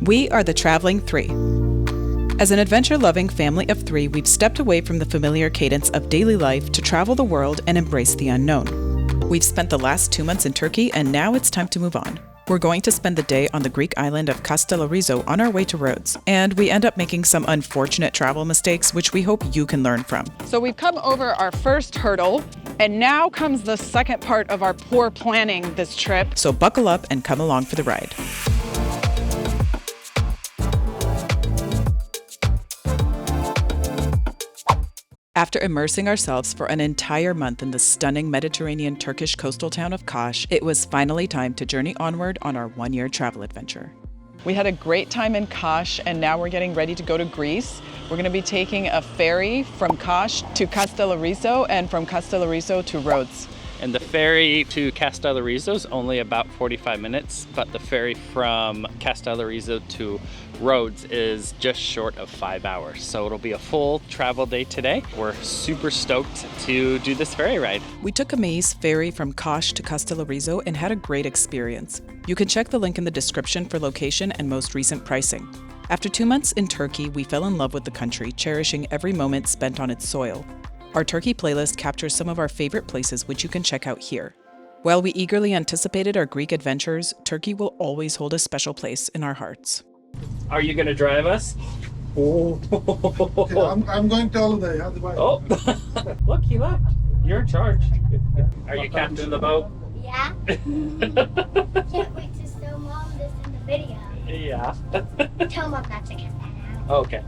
We are the Traveling Three. As an adventure-loving family of three, we've stepped away from the familiar cadence of daily life to travel the world and embrace the unknown. We've spent the last 2 months in Turkey, and now it's time to move on. We're going to spend the day on the Greek island of Kastellorizo on our way to Rhodes, and we end up making some unfortunate travel mistakes, which we hope you can learn from. So we've come over our first hurdle, and now comes the second part of our poor planning this trip. So buckle up and come along for the ride. After immersing ourselves for an entire month in the stunning Mediterranean Turkish coastal town of Kaş, it was finally time to journey onward on our one-year travel adventure. We had a great time in Kaş, and now we're getting ready to go to Greece. We're going to be taking a ferry from Kaş to Kastellorizo and from Kastellorizo to Rhodes. And the ferry to Kastellorizo is only about 45 minutes, but the ferry from Kastellorizo to Rhodes is just short of 5 hours. So it'll be a full travel day today. We're super stoked to do this ferry ride. We took a maze ferry from Kaş to Kastellorizo and had a great experience. You can check the link in the description for location and most recent pricing. After 2 months in Turkey, we fell in love with the country, cherishing every moment spent on its soil. Our Turkey playlist captures some of our favorite places, which you can check out here. While we eagerly anticipated our Greek adventures, Turkey will always hold a special place in our hearts. Are you going to drive us? Oh. Okay, I'm going to holiday. Oh, look, he left. You're in charge. Are you captain of the boat? Yeah. Can't wait to show Mom this in the video. Yeah. Tell Mom not to cut that out. Okay.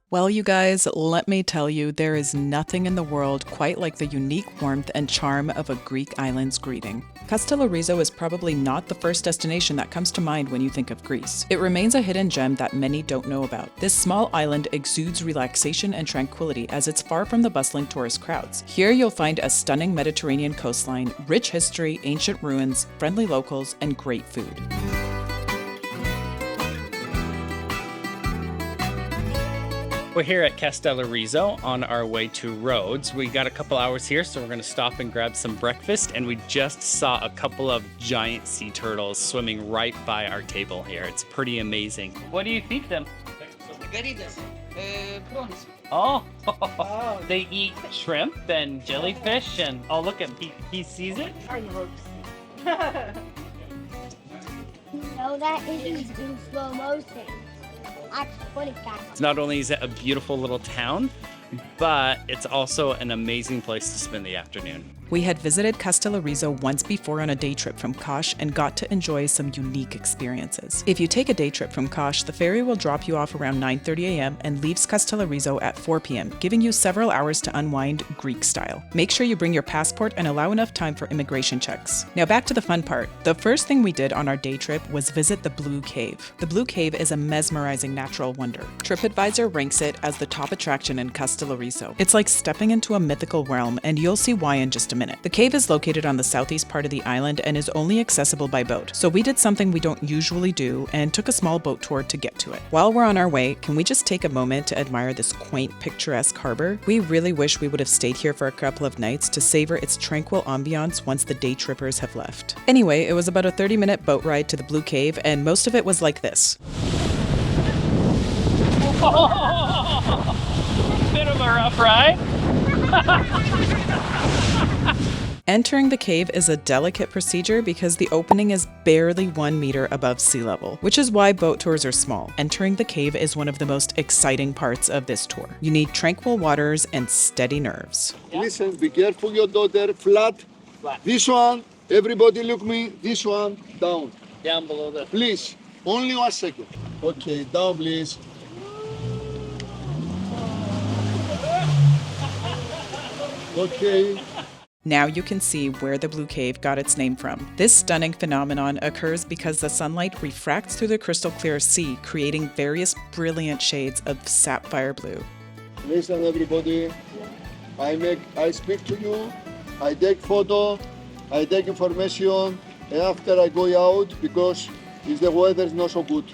Well, you guys, let me tell you, there is nothing in the world quite like the unique warmth and charm of a Greek island's greeting. Kastellorizo is probably not the first destination that comes to mind when you think of Greece. It remains a hidden gem that many don't know about. This small island exudes relaxation and tranquility as it's far from the bustling tourist crowds. Here you'll find a stunning Mediterranean coastline, rich history, ancient ruins, friendly locals, and great food. We're here at Kastellorizo on our way to Rhodes. We got a couple hours here, so we're gonna stop and grab some breakfast, and we just saw a couple of giant sea turtles swimming right by our table here. It's pretty amazing. What do you feed them? Margaritas, prawns. Oh, they eat shrimp and jellyfish, and oh, look at him, he sees it. No, that is in slow motion. Not only is it a beautiful little town, but it's also an amazing place to spend the afternoon. We had visited Kastellorizo once before on a day trip from Kaş and got to enjoy some unique experiences. If you take a day trip from Kaş, the ferry will drop you off around 9:30 a.m. and leaves Kastellorizo at 4 p.m., giving you several hours to unwind Greek style. Make sure you bring your passport and allow enough time for immigration checks. Now back to the fun part. The first thing we did on our day trip was visit the Blue Cave. The Blue Cave is a mesmerizing natural wonder. TripAdvisor ranks it as the top attraction in Kastellorizo. It's like stepping into a mythical realm, and you'll see why in just a minute. The cave is located on the southeast part of the island and is only accessible by boat. So we did something we don't usually do and took a small boat tour to get to it. While we're on our way, can we just take a moment to admire this quaint, picturesque harbor? We really wish we would have stayed here for a couple of nights to savor its tranquil ambiance once the day trippers have left. Anyway, it was about a 30-minute boat ride to the Blue Cave, and most of it was like this. Bit of a rough ride. Entering the cave is a delicate procedure because the opening is barely 1 meter above sea level, which is why boat tours are small. Entering the cave is one of the most exciting parts of this tour. You need tranquil waters and steady nerves. Listen, be careful, your daughter. Flat. This one, everybody look me. This one, down. Down below the... Please, only 1 second. Okay, down please. Okay. Now you can see where the Blue Cave got its name from. This stunning phenomenon occurs because the sunlight refracts through the crystal clear sea, creating various brilliant shades of sapphire blue. Listen everybody, I speak to you, I take photo, I take information, and after I go out because the weather is not so good.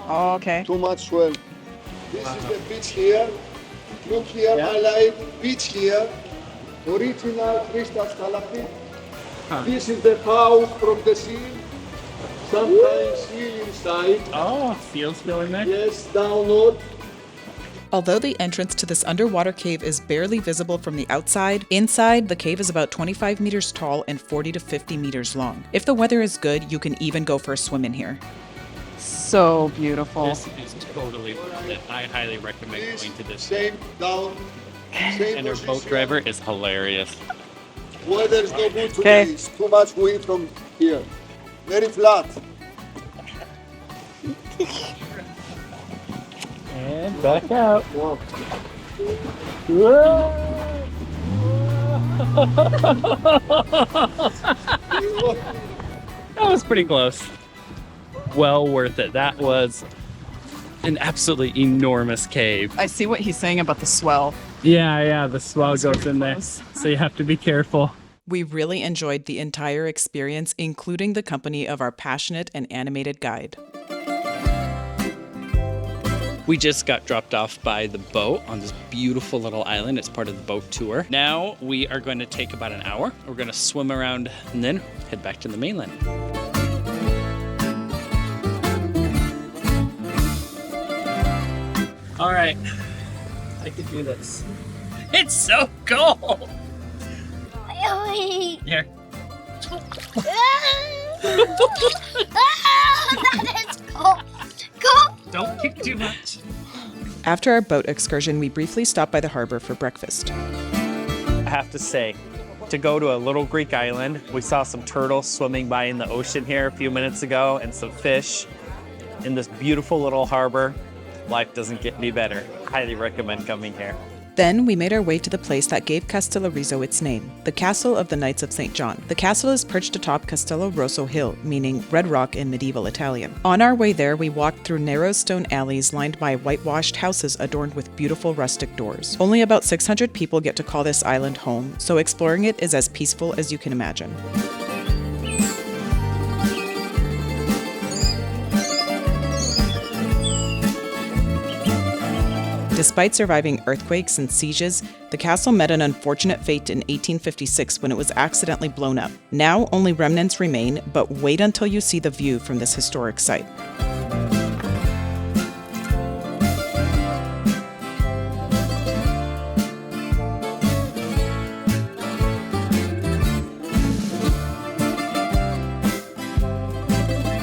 Oh, okay. Too much swell. This is the beach here. Look here, my light, beach here. Original crystal stalactite. This is the house from the sea. Sometimes seal inside. Oh, seals still in there? Yes, download. Although the entrance to this underwater cave is barely visible from the outside, inside the cave is about 25 meters tall and 40 to 50 meters long. If the weather is good, you can even go for a swim in here. So beautiful. This is totally worth it. I highly recommend Please, going to this. same down. Same And our boat position. driver is hilarious. Weather is no good Okay. today. It's too much wind from here. Very flat. And back out. Wow. That was pretty close. Well worth it. That was an absolutely enormous cave. I see what he's saying about the swell. Yeah, the swell goes in there. So you have to be careful. We really enjoyed the entire experience, including the company of our passionate and animated guide. We just got dropped off by the boat on this beautiful little island. It's part of the boat tour. Now we are going to take about an hour. We're going to swim around and then head back to the mainland. All right, I can do this. It's so cold. Here. That is cool. Cool. Don't kick too much. After our boat excursion, we briefly stopped by the harbor for breakfast. I have to say, to go to a little Greek island, we saw some turtles swimming by in the ocean here a few minutes ago and some fish in this beautiful little harbor. Life doesn't get any better. Highly recommend coming here. Then we made our way to the place that gave Kastellorizo its name, the Castle of the Knights of St. John. The castle is perched atop Kastellorizo Hill, meaning red rock in medieval Italian. On our way there, we walked through narrow stone alleys lined by whitewashed houses adorned with beautiful rustic doors. Only about 600 people get to call this island home, so exploring it is as peaceful as you can imagine. Despite surviving earthquakes and sieges, the castle met an unfortunate fate in 1856 when it was accidentally blown up. Now only remnants remain, but wait until you see the view from this historic site.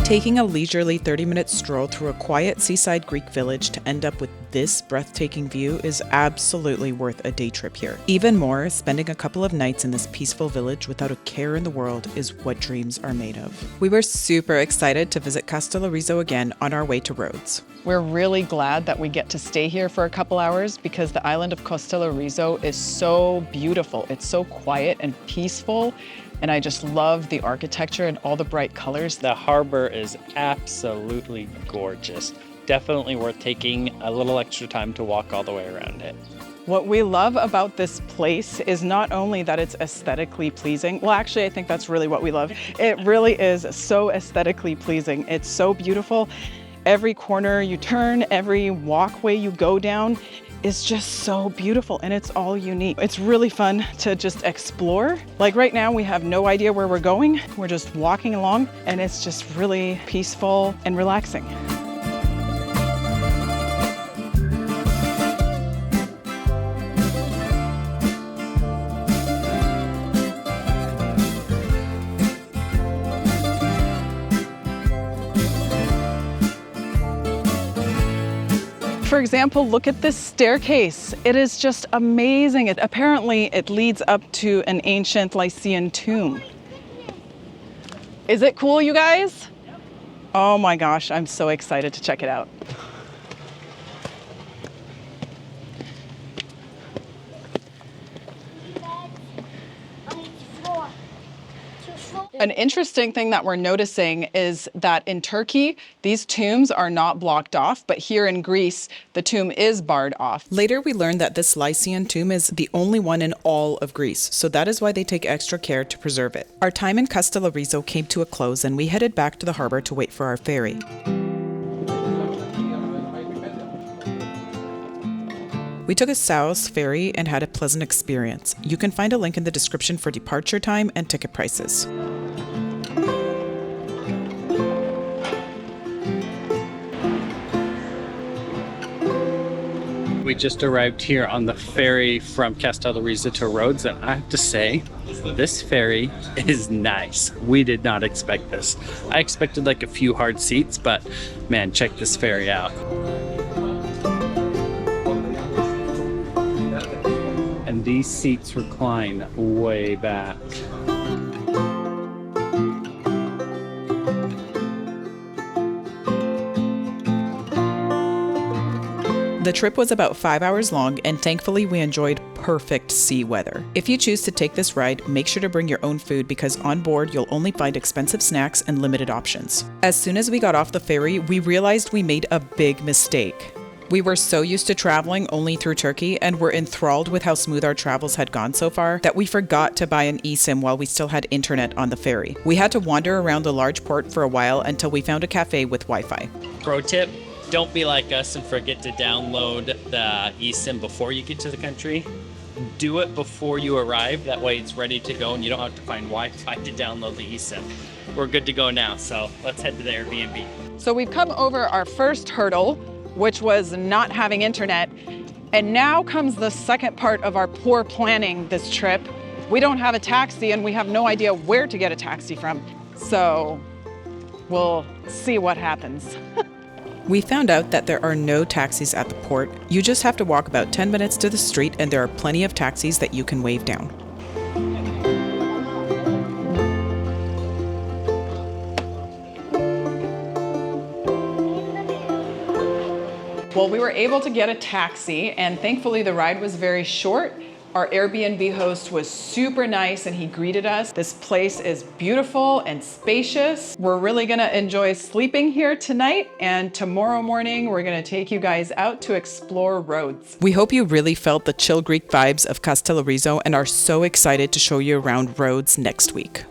Taking a leisurely 30-minute stroll through a quiet seaside Greek village to end up with this breathtaking view is absolutely worth a day trip here. Even more, spending a couple of nights in this peaceful village without a care in the world is what dreams are made of. We were super excited to visit Kastellorizo again on our way to Rhodes. We're really glad that we get to stay here for a couple hours because the island of Kastellorizo is so beautiful. It's so quiet and peaceful. And I just love the architecture and all the bright colors. The harbor is absolutely gorgeous. Definitely worth taking a little extra time to walk all the way around it. What we love about this place is not only that it's aesthetically pleasing. Well, actually, I think that's really what we love. It really is so aesthetically pleasing. It's so beautiful. Every corner you turn, every walkway you go down, is just so beautiful and it's all unique. It's really fun to just explore. Like right now we have no idea where we're going. We're just walking along and it's just really peaceful and relaxing. For example, look at this staircase. It is just amazing. Apparently, it leads up to an ancient Lycian tomb. Is it cool, you guys? Oh my gosh, I'm so excited to check it out. An interesting thing that we're noticing is that in Turkey, these tombs are not blocked off, but here in Greece, the tomb is barred off. Later, we learned that this Lycian tomb is the only one in all of Greece, so that is why they take extra care to preserve it. Our time in Kastellorizo came to a close and we headed back to the harbor to wait for our ferry. We took a South ferry and had a pleasant experience. You can find a link in the description for departure time and ticket prices. We just arrived here on the ferry from Kastellorizo to Rhodes, and I have to say, this ferry is nice. We did not expect this. I expected like a few hard seats, but man, check this ferry out. And these seats recline way back. The trip was about 5 hours long, and thankfully we enjoyed perfect sea weather. If you choose to take this ride, make sure to bring your own food because on board you'll only find expensive snacks and limited options. As soon as we got off the ferry, we realized we made a big mistake. We were so used to traveling only through Turkey and were enthralled with how smooth our travels had gone so far that we forgot to buy an eSIM while we still had internet on the ferry. We had to wander around the large port for a while until we found a cafe with Wi-Fi. Pro tip, don't be like us and forget to download the eSIM before you get to the country. Do it before you arrive, that way it's ready to go and you don't have to find Wi-Fi to download the eSIM. We're good to go now, so let's head to the Airbnb. So we've come over our first hurdle, which was not having internet. And now comes the second part of our poor planning this trip. We don't have a taxi and we have no idea where to get a taxi from. So we'll see what happens. We found out that there are no taxis at the port. You just have to walk about 10 minutes to the street and there are plenty of taxis that you can wave down. Well, we were able to get a taxi and thankfully the ride was very short. Our Airbnb host was super nice and he greeted us. This place is beautiful and spacious. We're really gonna enjoy sleeping here tonight, and tomorrow morning we're gonna take you guys out to explore Rhodes. We hope you really felt the chill Greek vibes of Kastellorizo and are so excited to show you around Rhodes next week.